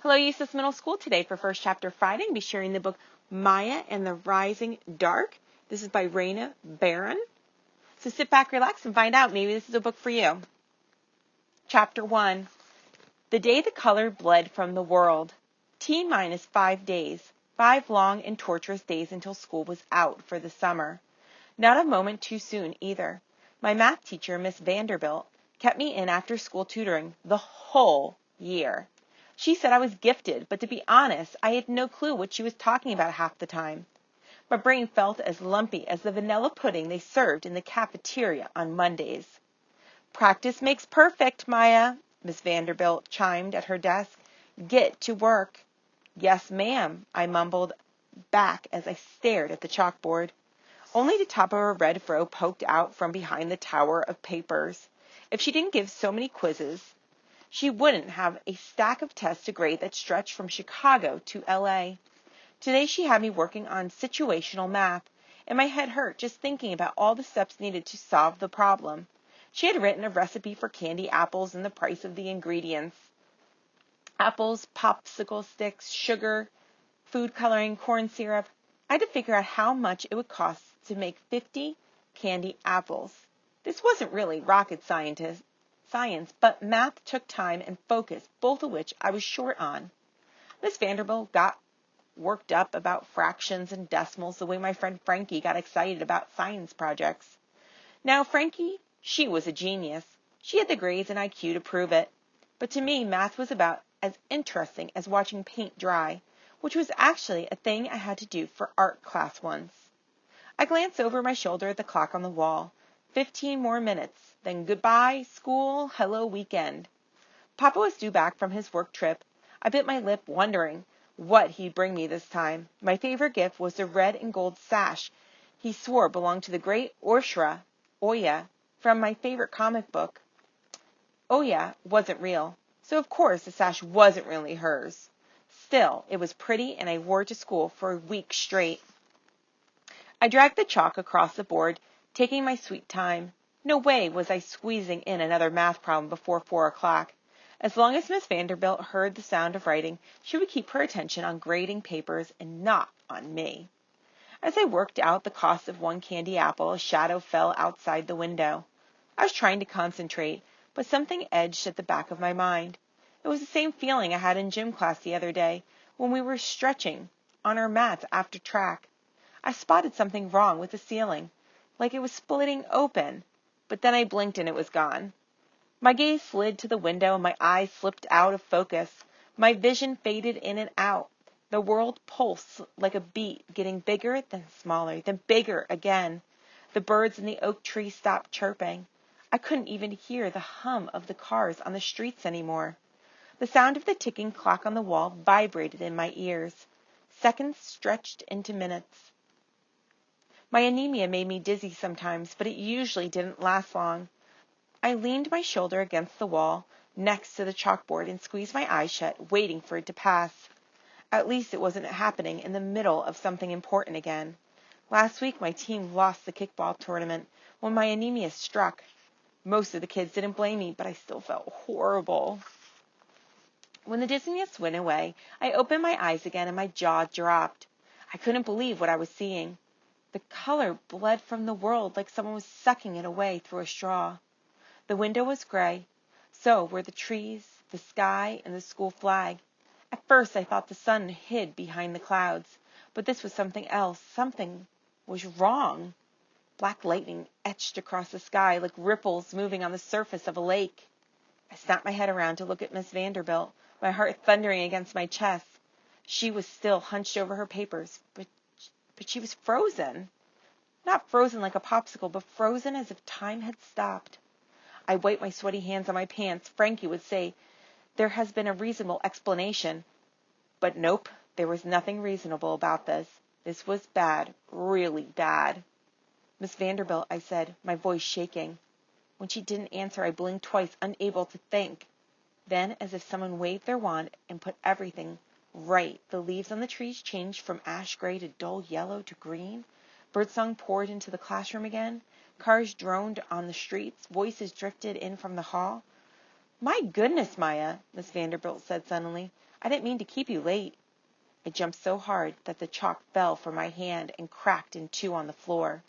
Hello, Eustis Middle School. Today for First Chapter Friday, I'll be sharing the book Maya and the Rising Dark. This is by Rena, Barron. So sit back, relax, and find out. Maybe this is a book for you. Chapter 1. The day the color bled from the world. T-minus 5 days. 5 long and torturous days until school was out for the summer. Not a moment too soon, either. My math teacher, Miss Vanderbilt, kept me in after school tutoring the whole year. She said I was gifted, but to be honest, I had no clue what she was talking about half the time. My brain felt as lumpy as the vanilla pudding they served in the cafeteria on Mondays. Practice makes perfect, Maya, Miss Vanderbilt chimed at her desk. Get to work. Yes, ma'am, I mumbled back as I stared at the chalkboard. Only the top of her red fro poked out from behind the tower of papers. If she didn't give so many quizzes, she wouldn't have a stack of tests to grade that stretched from Chicago to L.A. Today she had me working on situational math, and my head hurt just thinking about all the steps needed to solve the problem. She had written a recipe for candy apples and the price of the ingredients. Apples, popsicle sticks, sugar, food coloring, corn syrup. I had to figure out how much it would cost to make 50 candy apples. This wasn't really rocket science, but math took time and focus, both of which I was short on. Miss Vanderbilt got worked up about fractions and decimals the way my friend Frankie got excited about science projects. Now, Frankie, she was a genius. She had the grades and IQ to prove it. But to me, math was about as interesting as watching paint dry, which was actually a thing I had to do for art class once. I glanced over my shoulder at the clock on the wall. 15 more minutes. Then goodbye, school, hello, weekend. Papa was due back from his work trip. I bit my lip, wondering what he'd bring me this time. My favorite gift was the red and gold sash he swore belonged to the great Oya, from my favorite comic book. Oya wasn't real, so of course the sash wasn't really hers. Still, it was pretty, and I wore it to school for a week straight. I dragged the chalk across the board, taking my sweet time. No way was I squeezing in another math problem before 4 o'clock. As long as Miss Vanderbilt heard the sound of writing, she would keep her attention on grading papers and not on me. As I worked out the cost of one candy apple, a shadow fell outside the window. I was trying to concentrate, but something edged at the back of my mind. It was the same feeling I had in gym class the other day when we were stretching on our mats after track. I spotted something wrong with the ceiling, like it was splitting open, but then I blinked and it was gone. My gaze slid to the window and my eyes slipped out of focus. My vision faded in and out. The world pulsed like a beat, getting bigger, then smaller, then bigger again. The birds in the oak tree stopped chirping. I couldn't even hear the hum of the cars on the streets anymore. The sound of the ticking clock on the wall vibrated in my ears. Seconds stretched into minutes. My anemia made me dizzy sometimes, but it usually didn't last long. I leaned my shoulder against the wall, next to the chalkboard, and squeezed my eyes shut, waiting for it to pass. At least it wasn't happening in the middle of something important again. Last week, my team lost the kickball tournament when my anemia struck. Most of the kids didn't blame me, but I still felt horrible. When the dizziness went away, I opened my eyes again and my jaw dropped. I couldn't believe what I was seeing. The color bled from the world like someone was sucking it away through a straw. The window was gray. So were the trees, the sky, and the school flag. At first I thought the sun hid behind the clouds, but this was something else. Something was wrong. Black lightning etched across the sky like ripples moving on the surface of a lake. I snapped my head around to look at Miss Vanderbilt, my heart thundering against my chest. She was still hunched over her papers, but she was frozen. Not frozen like a popsicle, but frozen as if time had stopped. I wiped my sweaty hands on my pants. Frankie would say, there has been a reasonable explanation. But nope, there was nothing reasonable about this. This was bad, really bad. Miss Vanderbilt, I said, my voice shaking. When she didn't answer, I blinked twice, unable to think. Then, as if someone waved their wand and put everything right, the leaves on the trees changed from ash gray to dull yellow to green. Birdsong poured into the classroom again. Cars droned on the streets. Voices drifted in from the hall. My goodness, Maya, Miss Vanderbilt said suddenly. I didn't mean to keep you late. I jumped so hard that the chalk fell from my hand and cracked in two on the floor.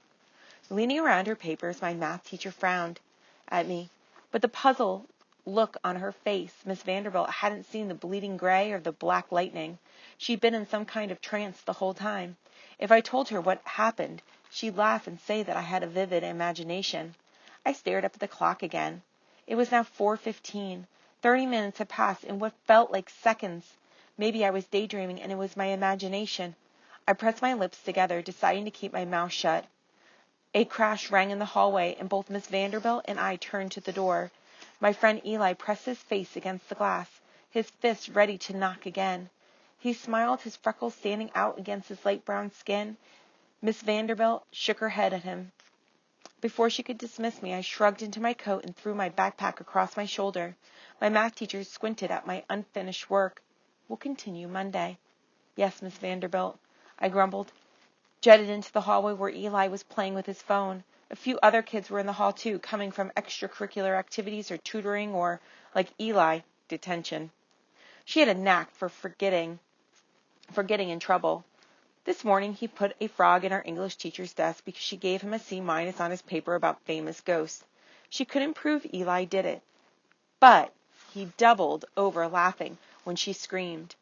Leaning around her papers, my math teacher frowned at me, but the puzzled look on her face, Miss Vanderbilt hadn't seen the bleeding gray or the black lightning. She'd been in some kind of trance the whole time. If I told her what happened, she'd laugh and say that I had a vivid imagination. I stared up at the clock again. It was now 4:15. 30 minutes had passed in what felt like seconds. Maybe I was daydreaming and it was my imagination. I pressed my lips together, deciding to keep my mouth shut. A crash rang in the hallway, and both Miss Vanderbilt and I turned to the door. My friend Eli pressed his face against the glass, his fist ready to knock again. He smiled, his freckles standing out against his light brown skin. Miss Vanderbilt shook her head at him. Before she could dismiss me, I shrugged into my coat and threw my backpack across my shoulder. My math teacher squinted at my unfinished work. We'll continue Monday. Yes, Miss Vanderbilt, I grumbled. Jetted into the hallway where Eli was playing with his phone. A few other kids were in the hall too, coming from extracurricular activities or tutoring or, like Eli, detention. She had a knack for getting in trouble. This morning he put a frog in our English teacher's desk because she gave him a C- on his paper about famous ghosts. She couldn't prove Eli did it, but he doubled over laughing when she screamed.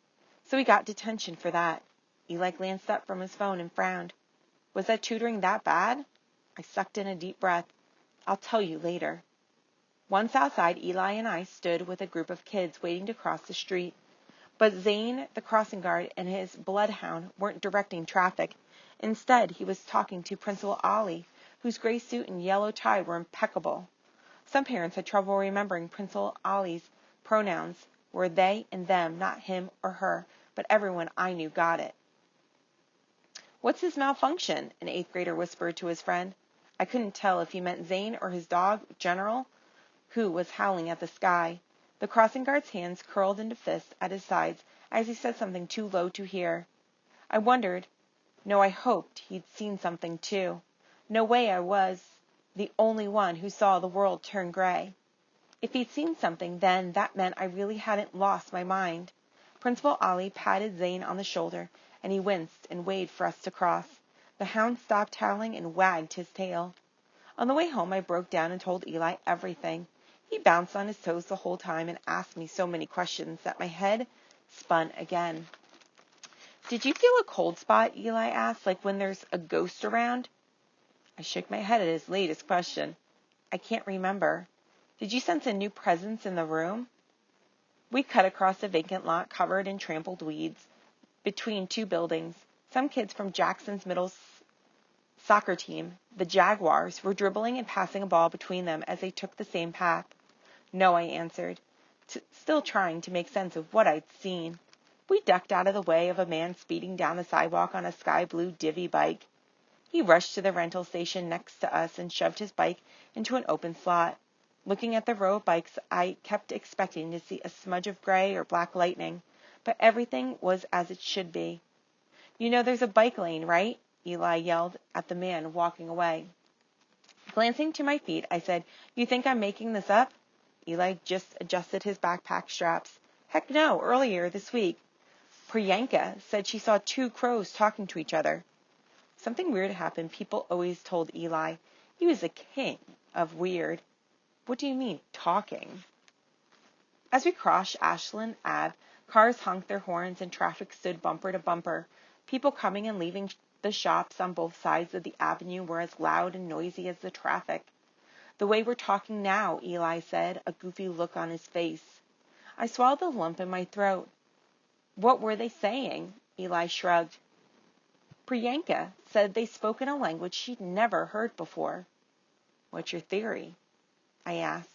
So he got detention for that. Eli glanced up from his phone and frowned. Was that tutoring that bad? I sucked in a deep breath. I'll tell you later. Once outside, Eli and I stood with a group of kids waiting to cross the street. But Zane, the crossing guard, and his bloodhound weren't directing traffic. Instead, he was talking to Principal Ollie, whose gray suit and yellow tie were impeccable. Some parents had trouble remembering Principal Ollie's pronouns were they and them, not him or her, but everyone I knew got it. What's his malfunction? An 8th grader whispered to his friend. I couldn't tell if he meant Zane or his dog, General, who was howling at the sky. The crossing guard's hands curled into fists at his sides as he said something too low to hear. I wondered, no, I hoped he'd seen something too. No way I was the only one who saw the world turn gray. If he'd seen something, then that meant I really hadn't lost my mind. Principal Ollie patted Zane on the shoulder, and he winced and waved for us to cross. The hound stopped howling and wagged his tail. On the way home, I broke down and told Eli everything. He bounced on his toes the whole time and asked me so many questions that my head spun again. Did you feel a cold spot? Eli asked, like when there's a ghost around? I shook my head at his latest question. I can't remember. Did you sense a new presence in the room? We cut across a vacant lot covered in trampled weeds between two buildings. Some kids from Jackson's middle soccer team, the Jaguars, were dribbling and passing a ball between them as they took the same path. No, I answered, still trying to make sense of what I'd seen. We ducked out of the way of a man speeding down the sidewalk on a sky-blue divvy bike. He rushed to the rental station next to us and shoved his bike into an open slot. Looking at the row of bikes, I kept expecting to see a smudge of gray or black lightning, but everything was as it should be. You know there's a bike lane, right? Eli yelled at the man walking away. Glancing to my feet, I said, You think I'm making this up? Eli just adjusted his backpack straps. Heck no, earlier this week. Priyanka said she saw two crows talking to each other. Something weird happened, people always told Eli. He was the king of weird. What do you mean, talking? As we crossed Ashland Ave, cars honked their horns and traffic stood bumper to bumper. People coming and leaving the shops on both sides of the avenue were as loud and noisy as the traffic. The way we're talking now, Eli said, a goofy look on his face. I swallowed the lump in my throat. What were they saying? Eli shrugged. Priyanka said they spoke in a language she'd never heard before. What's your theory? I asked.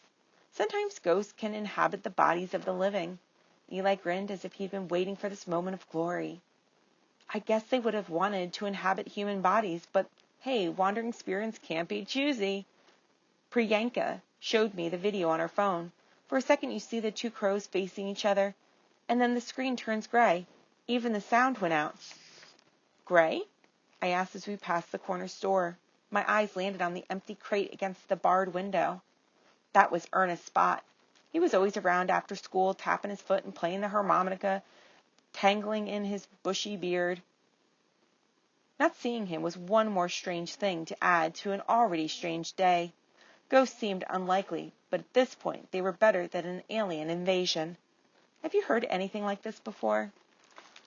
Sometimes ghosts can inhabit the bodies of the living. Eli grinned as if he'd been waiting for this moment of glory. I guess they would have wanted to inhabit human bodies, but hey, wandering spirits can't be choosy. Priyanka showed me the video on her phone. For a second you see the two crows facing each other, and then the screen turns gray. Even the sound went out. Gray? I asked as we passed the corner store. My eyes landed on the empty crate against the barred window. That was Ernest Spot. He was always around after school, tapping his foot and playing the harmonica tangling in his bushy beard. Not seeing him was one more strange thing to add to an already strange day. Ghosts seemed unlikely, but at this point they were better than an alien invasion. Have you heard anything like this before?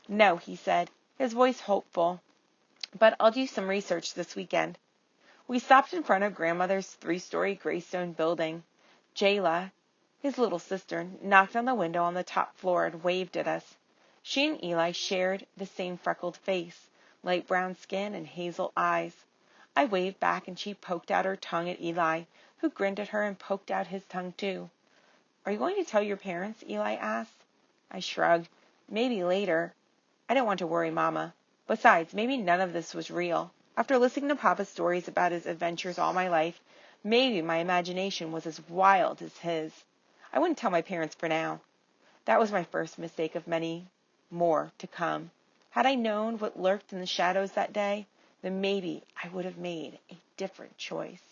No, he said, his voice hopeful. But I'll do some research this weekend. We stopped in front of Grandmother's 3-story gray stone building. Jayla, his little sister, knocked on the window on the top floor and waved at us. She and Eli shared the same freckled face, light brown skin and hazel eyes. I waved back and she poked out her tongue at Eli, who grinned at her and poked out his tongue too. Are you going to tell your parents? Eli asked. I shrugged. Maybe later. I didn't want to worry Mama. Besides, maybe none of this was real. After listening to Papa's stories about his adventures all my life, maybe my imagination was as wild as his. I wouldn't tell my parents for now. That was my first mistake of many more to come. Had I known what lurked in the shadows that day, then maybe I would have made a different choice.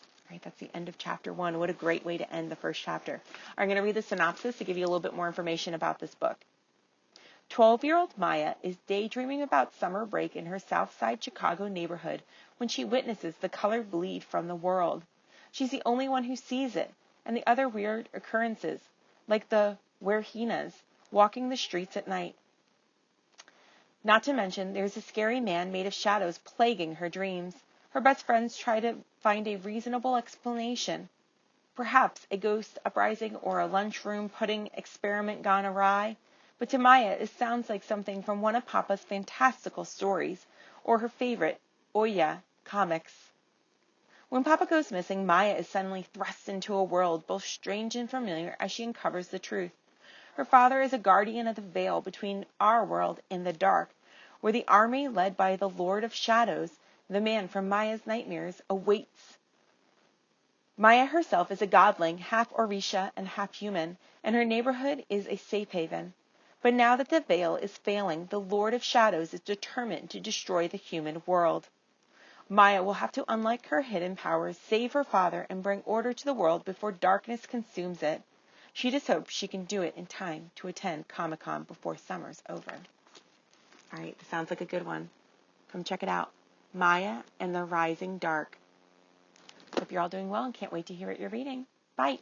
All right, that's the end of chapter 1. What a great way to end the first chapter. I'm going to read the synopsis to give you a little bit more information about this book. 12-year-old Maya is daydreaming about summer break in her South Side Chicago neighborhood when she witnesses the color bleed from the world. She's the only one who sees it, and the other weird occurrences, like the werhinas, walking the streets at night. Not to mention, there's a scary man made of shadows plaguing her dreams. Her best friends try to find a reasonable explanation. Perhaps a ghost uprising or a lunchroom pudding experiment gone awry. But to Maya, it sounds like something from one of Papa's fantastical stories, or her favorite, Oya, comics. When Papa goes missing, Maya is suddenly thrust into a world both strange and familiar as she uncovers the truth. Her father is a guardian of the veil between our world and the dark, where the army led by the Lord of Shadows, the man from Maya's nightmares, awaits. Maya herself is a godling, half Orisha and half human, and her neighborhood is a safe haven. But now that the veil is failing, the Lord of Shadows is determined to destroy the human world. Maya will have to unlock her hidden powers, save her father, and bring order to the world before darkness consumes it. She just hopes she can do it in time to attend Comic-Con before summer's over. All right, this sounds like a good one. Come check it out. Maya and the Rising Dark. Hope you're all doing well and can't wait to hear what you're reading. Bye.